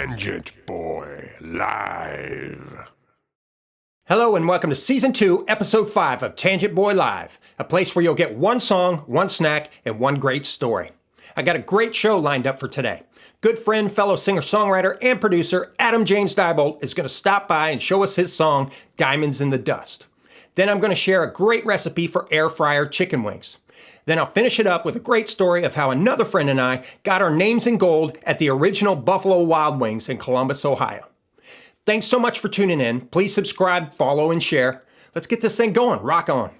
Tangent Boy Live. Hello and welcome to Season 2, Episode 5 of Tangent Boy Live, a place where you'll get one song, one snack, and one great story. I got a great show lined up for today. Good friend, fellow singer-songwriter, and producer Adam AJDeiboldt is going to stop by and show us his song, Diamonds in the Dust. Then I'm going to share a great recipe for air fryer chicken wings. Then I'll finish it up with a great story of how another friend and I got our names in gold at the original Buffalo Wild Wings in Columbus, Ohio. Thanks so much for tuning in. Please subscribe, follow, and share. Let's get this thing going. Rock on.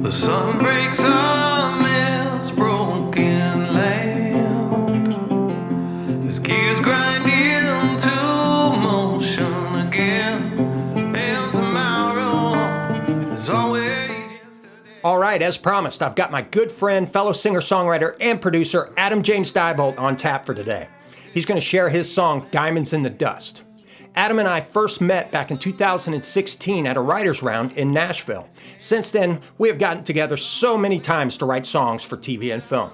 The sun breaks on this broken land. His gears grind into motion again. And tomorrow is always yesterday. All right, as promised, I've got my good friend, fellow singer-songwriter, and producer Adam AJDeiboldt on tap for today. He's going to share his song, Diamonds in the Dust. Adam and I first met back in 2016 at a writer's round in Nashville. Since then, we have gotten together so many times to write songs for TV and film.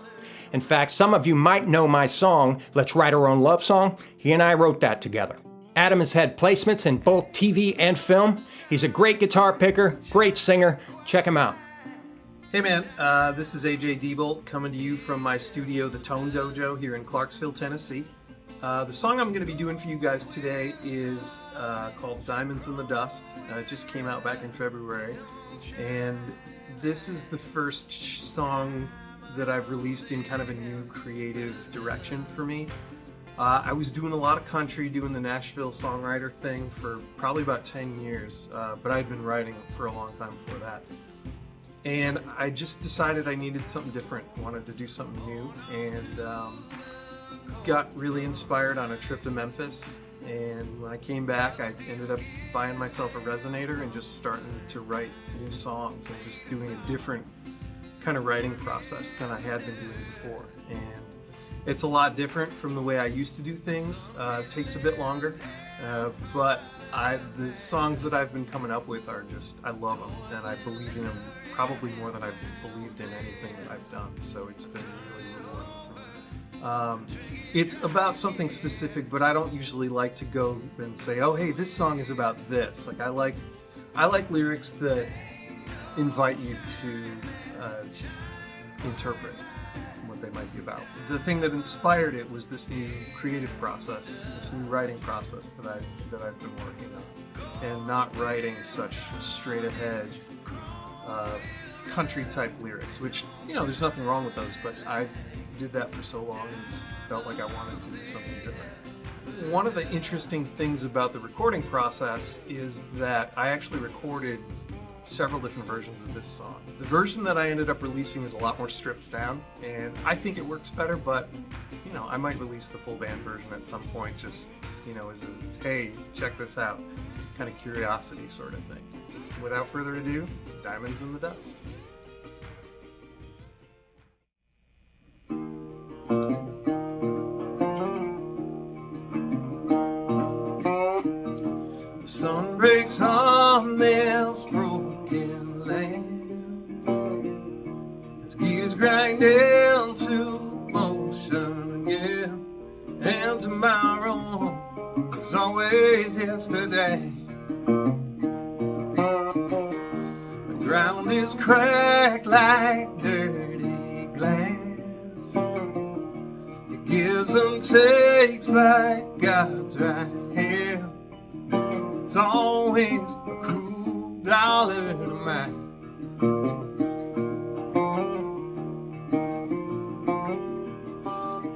In fact, some of you might know my song, Let's Write Our Own Love Song. He and I wrote that together. Adam has had placements in both TV and film. He's a great guitar picker, great singer. Check him out. Hey man, this is AJDeiboldt coming to you from my studio, The Tone Dojo, here in Clarksville, Tennessee. The song I'm going to be doing for you guys today is called Diamonds in the Dust. It just came out back in February, and this is the first song that I've released in kind of a new creative direction for me. I was doing a lot of country, doing the Nashville songwriter thing for probably about 10 years, but I'd been writing for a long time before that. And I just decided I needed something different, wanted to do something new, and got really inspired on a trip to Memphis. And when I came back, I ended up buying myself a resonator and just starting to write new songs and just doing a different kind of writing process than I had been doing before. And it's a lot different from the way I used to do things. It takes a bit longer, but the songs that I've been coming up with are just, I love them, and I believe in them probably more than I've believed in anything that I've done. So it's been really rewarding for me. It's about something specific, but I don't usually like to go and say, oh hey, this song is about this. Like I like lyrics that invite you to interpret what they might be about. The thing that inspired it was this new creative process, this new writing process that I've been working on, and not writing such straight ahead country type lyrics, which, you know, there's nothing wrong with those, but I did that for so long and just felt like I wanted to do something different. One of the interesting things about the recording process is that I actually recorded several different versions of this song. The version that I ended up releasing is a lot more stripped down, and I think it works better, but, you know, I might release the full band version at some point, just, you know, as a, hey, check this out, kind of curiosity sort of thing. Without further ado, Diamonds in the Dust. The sun breaks on this broken land. His gears grind into motion again. And tomorrow is always yesterday. The ground is cracked like dirty glass. It gives and takes like God's right hand. It's always a cruel dollar to mine.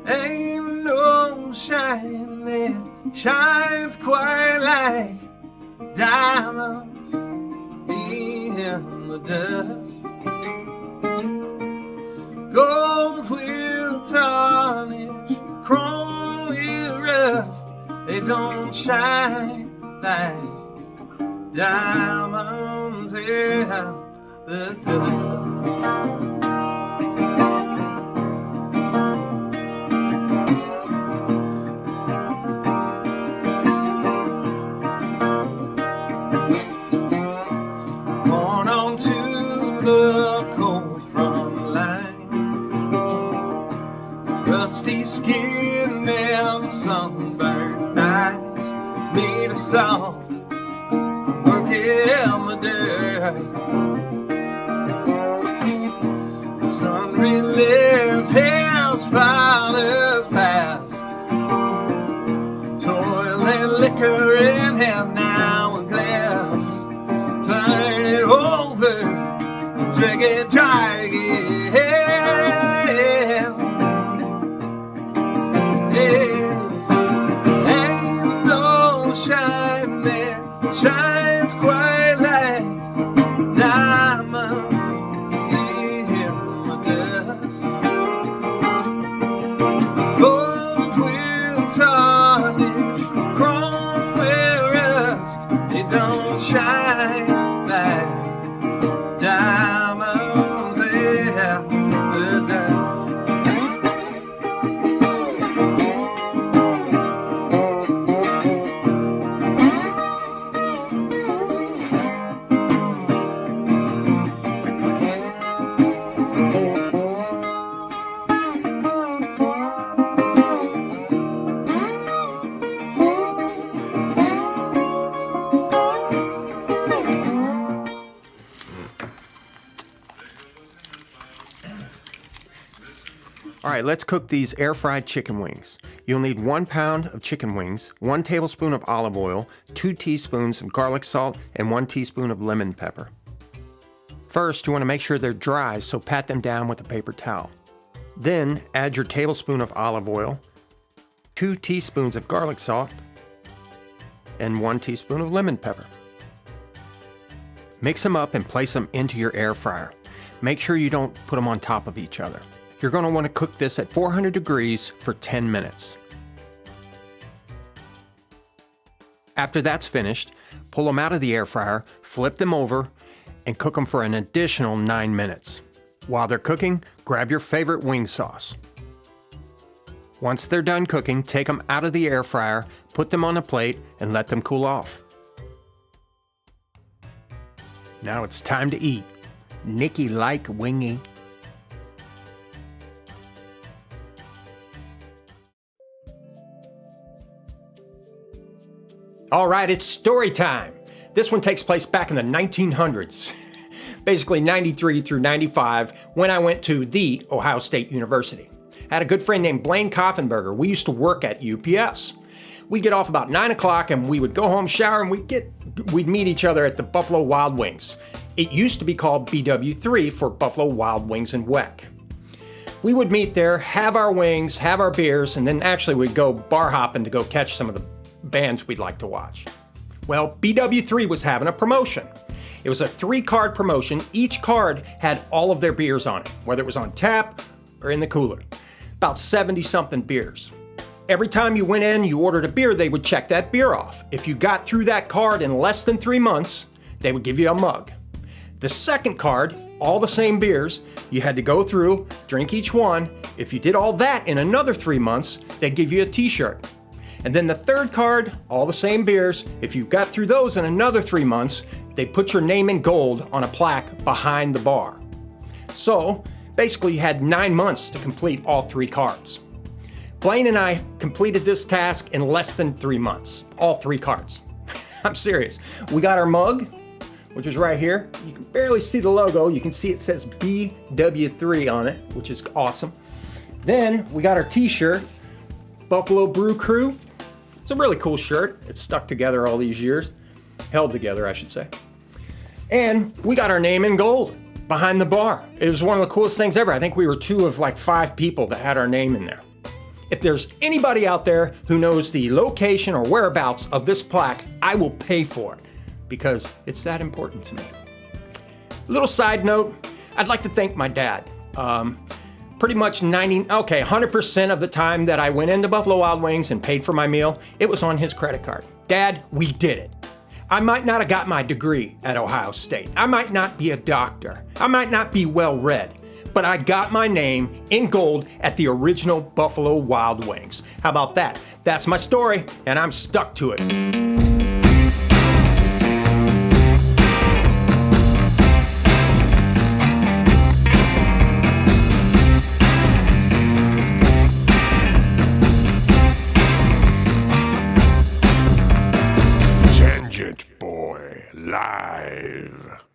Ain't no shine that shines quite like diamonds in the dust. Gold will tarnish, chrome will rust. They don't shine like diamonds in the dust. Born onto the cold front line. salt, working the dirt. The son relives his father's past, toilet liquor in hand now a glass. Turn it over, drink it dry again. Ain't no shine there, shines quite like diamonds in the dust. Gold will tarnish, chrome will rust. It don't shine like diamonds in the dust. All right, let's cook these air-fried chicken wings. You'll need 1 pound of chicken wings, 1 tablespoon of olive oil, 2 teaspoons of garlic salt, and 1 teaspoon of lemon pepper. First, you want to make sure they're dry, so pat them down with a paper towel. Then, add your tablespoon of olive oil, 2 teaspoons of garlic salt, and 1 teaspoon of lemon pepper. Mix them up and place them into your air fryer. Make sure you don't put them on top of each other. You're going to want to cook this at 400 degrees for 10 minutes. After that's finished, pull them out of the air fryer, flip them over, and cook them for an additional 9 minutes. While they're cooking, grab your favorite wing sauce. Once they're done cooking, take them out of the air fryer, put them on a plate, and let them cool off. Now it's time to eat. Nicky like wingy. All right, it's story time. This one takes place back in the 1900s, basically 93 through 95, when I went to the Ohio State University. I had a good friend named Blaine Koffenberger. We used to work at UPS. We'd get off about 9 o'clock and we would go home, shower, and we'd meet each other at the Buffalo Wild Wings. It used to be called BW3 for Buffalo Wild Wings and WEC. We would meet there, have our wings, have our beers, and then actually we'd go bar hopping to go catch some of the bands we'd like to watch. Well, BW3 was having a promotion. It was a 3-card promotion. Each card had all of their beers on it, whether it was on tap or in the cooler. About 70-something beers. Every time you went in, you ordered a beer, they would check that beer off. If you got through that card in less than 3 months, they would give you a mug. The second card, all the same beers, you had to go through, drink each one. If you did all that in another 3 months, they'd give you a t-shirt. And then the third card, all the same beers. If you got through those in another 3 months, they put your name in gold on a plaque behind the bar. So basically you had 9 months to complete all 3 cards. Blaine and I completed this task in less than 3 months, all 3 cards. I'm serious. We got our mug, which is right here. You can barely see the logo. You can see it says BW3 on it, which is awesome. Then we got our t-shirt, Buffalo Brew Crew. It's a really cool shirt. It's stuck together all these years. Held together, I should say. And we got our name in gold behind the bar. It was one of the coolest things ever. I think we were 2 of like 5 people that had our name in there. If there's anybody out there who knows the location or whereabouts of this plaque, I will pay for it because it's that important to me. Little side note, I'd like to thank my dad. Pretty much 100% of the time that I went into Buffalo Wild Wings and paid for my meal, it was on his credit card. Dad, we did it. I might not have got my degree at Ohio State. I might not be a doctor. I might not be well read, but I got my name in gold at the original Buffalo Wild Wings. How about that? That's my story, and I'm stuck to it. Tangent Boy Live.